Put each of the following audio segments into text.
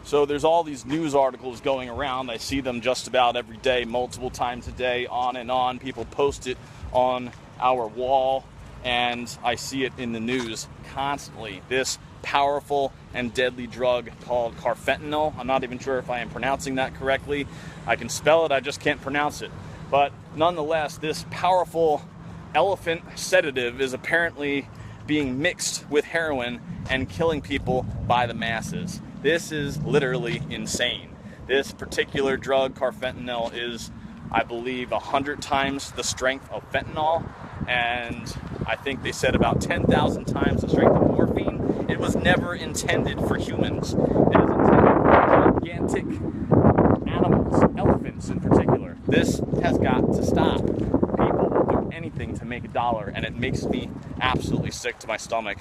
So there's all these news articles going around. I see them just about every day, multiple times a day, on and on. People post it on our wall, and I see it in the news constantly. This powerful and deadly drug called Carfentanil. I'm not even sure if I am pronouncing that correctly. I can spell it, I just can't pronounce it. But nonetheless, this powerful elephant sedative is apparently being mixed with heroin and killing people by the masses. This is literally insane. This particular drug, Carfentanil, is, I believe, 100 times the strength of fentanyl, and I think they said about 10,000 times the strength of morphine. It was never intended for humans. It is intended for gigantic animals, elephants in particular. This has got to stop. People will do anything to make a dollar, and it makes me absolutely sick to my stomach.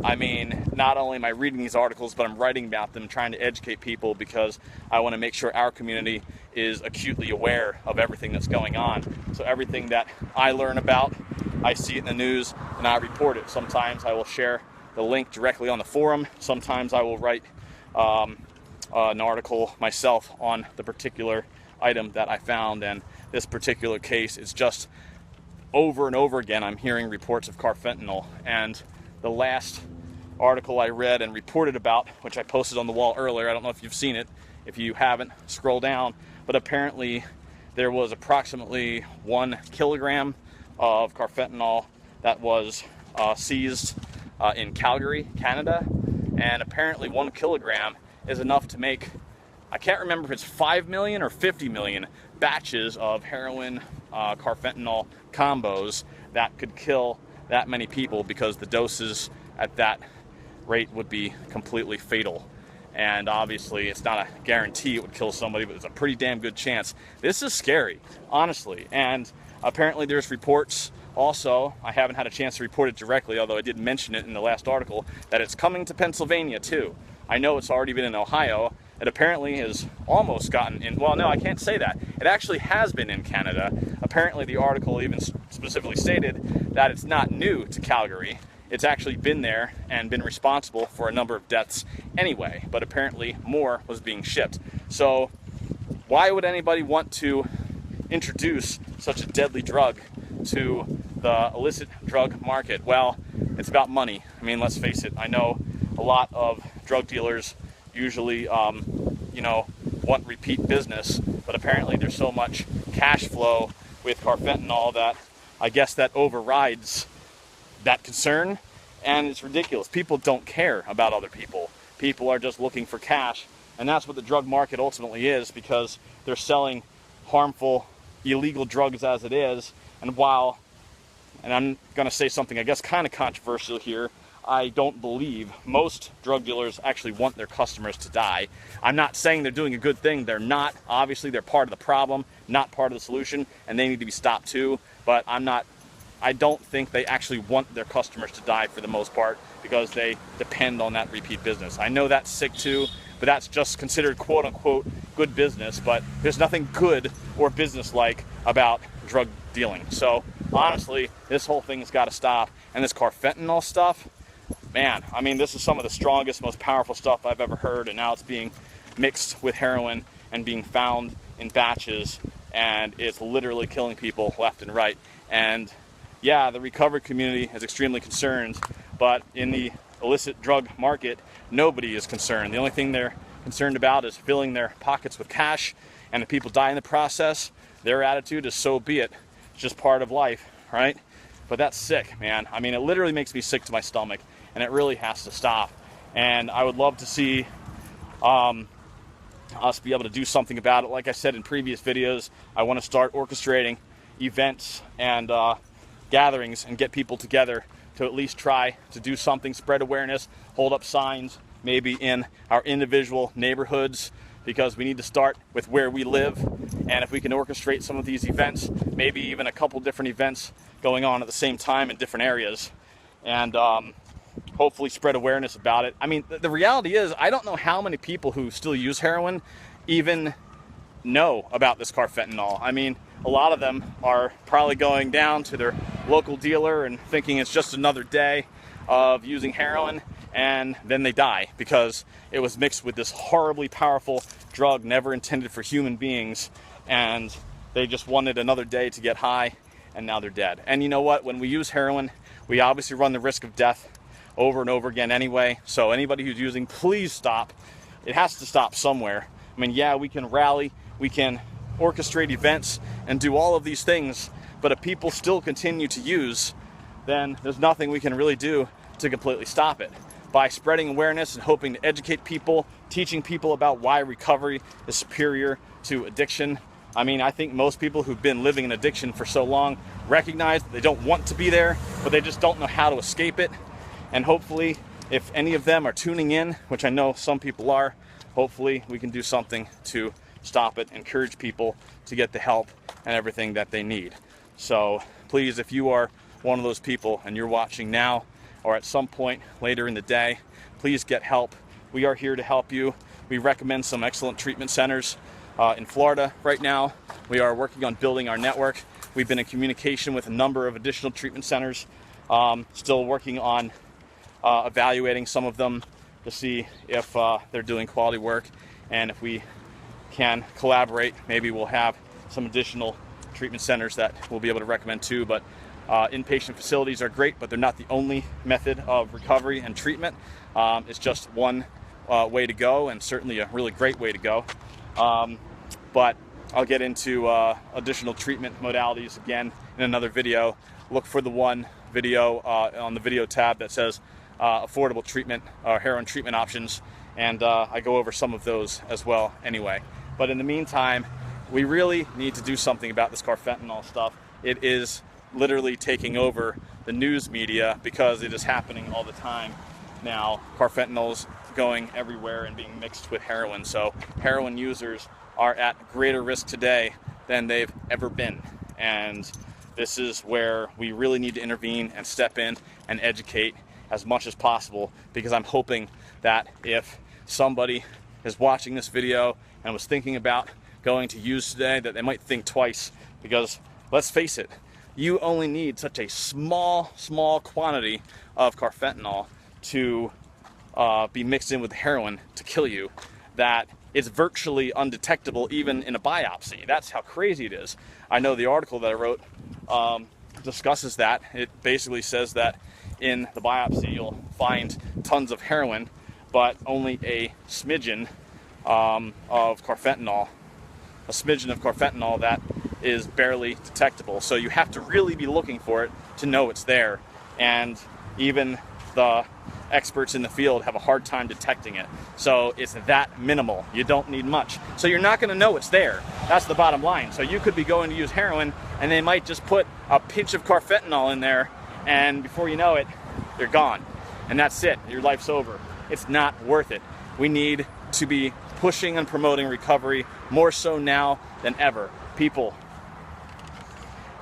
I mean, not only am I reading these articles, but I'm writing about them, trying to educate people, because I want to make sure our community is acutely aware of everything that's going on. So everything that I learn about, I see it in the news, and I report it. Sometimes I will share the link directly on the forum. Sometimes I will write an article myself on the particular item that I found, and this particular case is just over and over again I'm hearing reports of Carfentanil. And the last article I read and reported about, which I posted on the wall earlier, I don't know if you've seen it. If you haven't, scroll down. But apparently there was approximately 1 kilogram of Carfentanil that was seized in Calgary, Canada. And apparently 1 kilogram is enough to make, I can't remember if it's 5 million or 50 million batches of heroin Carfentanil combos that could kill that many people, because the doses at that rate would be completely fatal. And obviously it's not a guarantee it would kill somebody, but it's a pretty damn good chance. This is scary, honestly. And apparently there's reports also, I haven't had a chance to report it directly, although I did mention it in the last article, that it's coming to Pennsylvania too. I know it's already been in Ohio. It apparently has almost gotten in, well, no, I can't say that. It actually has been in Canada. Apparently the article even specifically stated that it's not new to Calgary. It's actually been there and been responsible for a number of deaths anyway, but apparently more was being shipped. So why would anybody want to introduce such a deadly drug to the illicit drug market? Well, it's about money. I mean, let's face it. I know a lot of drug dealers usually, want repeat business, but apparently there's so much cash flow with Carfentanil that I guess that overrides that concern, and it's ridiculous. People don't care about other people. People are just looking for cash, and that's what the drug market ultimately is, because they're selling harmful, illegal drugs as it is. And I'm going to say something I guess kind of controversial here, I don't believe most drug dealers actually want their customers to die. I'm not saying they're doing a good thing. They're not. Obviously, they're part of the problem, not part of the solution, and they need to be stopped too. But I don't think they actually want their customers to die for the most part, because they depend on that repeat business. I know that's sick too, but that's just considered quote-unquote good business. But there's nothing good or business-like about drug dealing. So honestly, this whole thing has got to stop. And this Carfentanil stuff, man, I mean, this is some of the strongest, most powerful stuff I've ever heard, and now it's being mixed with heroin and being found in batches, and it's literally killing people left and right. And yeah, the recovered community is extremely concerned, but in the illicit drug market, nobody is concerned. The only thing they're concerned about is filling their pockets with cash, and if people die in the process, their attitude is so be it. It's just part of life, right? But that's sick, man. I mean, it literally makes me sick to my stomach, and it really has to stop. And I would love to see us be able to do something about it. Like I said in previous videos, I want to start orchestrating events and gatherings and get people together to at least try to do something, spread awareness, hold up signs, maybe in our individual neighborhoods, because we need to start with where we live. And if we can orchestrate some of these events, maybe even a couple different events going on at the same time in different areas, and hopefully spread awareness about it. I mean, the reality is, I don't know how many people who still use heroin even know about this Carfentanil. I mean, a lot of them are probably going down to their local dealer and thinking it's just another day of using heroin, and then they die because it was mixed with this horribly powerful drug never intended for human beings, and they just wanted another day to get high, and now they're dead. And you know what? When we use heroin, we obviously run the risk of death over and over again anyway. So anybody who's using, please stop. It has to stop somewhere. I mean, yeah, we can rally, we can orchestrate events and do all of these things, but if people still continue to use, then there's nothing we can really do to completely stop it. By spreading awareness and hoping to educate people, teaching people about why recovery is superior to addiction. I mean, I think most people who've been living in addiction for so long recognize that they don't want to be there, but they just don't know how to escape it. And hopefully, if any of them are tuning in, which I know some people are, hopefully we can do something to stop it, encourage people to get the help and everything that they need. So please, if you are one of those people and you're watching now or at some point later in the day, please get help. We are here to help you. We recommend some excellent treatment centers in Florida right now. We are working on building our network. We've been in communication with a number of additional treatment centers, still working on evaluating some of them to see if they're doing quality work, and if we can collaborate, maybe we'll have some additional treatment centers that we'll be able to recommend too. But inpatient facilities are great, but they're not the only method of recovery and treatment. It's just one way to go, and certainly a really great way to go. But I'll get into additional treatment modalities again in another video. Look for the one video on the video tab that says affordable treatment or heroin treatment options, and I go over some of those as well anyway. But in the meantime, we really need to do something about this carfentanil stuff. It is literally taking over the news media because it is happening all the time now. Carfentanil's going everywhere and being mixed with heroin. So heroin users are at greater risk today than they've ever been. And this is where we really need to intervene and step in and educate as much as possible, because I'm hoping that if somebody is watching this video and was thinking about going to use today, that they might think twice, because let's face it, you only need such a small quantity of carfentanil to be mixed in with heroin to kill you, that it's virtually undetectable even in a biopsy. That's how crazy it is. I know the article that I wrote discusses that. It basically says that in the biopsy you'll find tons of heroin, but only a smidgen of carfentanil. A smidgen of carfentanil that is barely detectable. So you have to really be looking for it to know it's there. And even the experts in the field have a hard time detecting it. So it's that minimal. You don't need much. So you're not going to know it's there. That's the bottom line. So you could be going to use heroin and they might just put a pinch of carfentanil in there, and before you know it, you're gone. And that's it. Your life's over. It's not worth it. We need to be pushing and promoting recovery more so now than ever. People,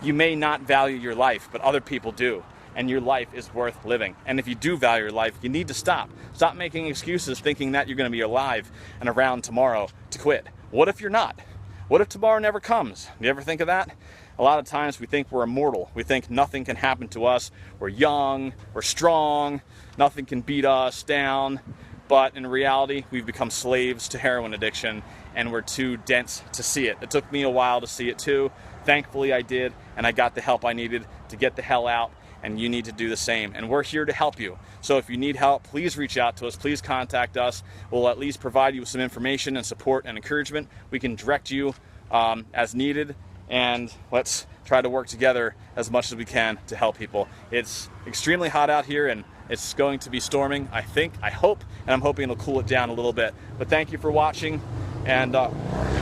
you may not value your life, but other people do. And your life is worth living. And if you do value your life, you need to stop. Stop making excuses thinking that you're going to be alive and around tomorrow to quit. What if you're not? What if tomorrow never comes? You ever think of that? A lot of times we think we're immortal. We think nothing can happen to us. We're young, we're strong, nothing can beat us down. But in reality, we've become slaves to heroin addiction, and we're too dense to see it. It took me a while to see it too. Thankfully I did, and I got the help I needed to get the hell out. And you need to do the same. And we're here to help you. So if you need help, please reach out to us. Please contact us. We'll at least provide you with some information and support and encouragement. We can direct you as needed. And let's try to work together as much as we can to help people. It's extremely hot out here, and it's going to be storming, I think, I hope. And I'm hoping it'll cool it down a little bit. But thank you for watching. And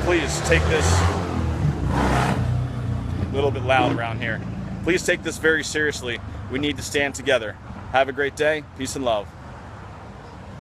please take this a little bit loud around here. Please take this very seriously. We need to stand together. Have a great day. Peace and love.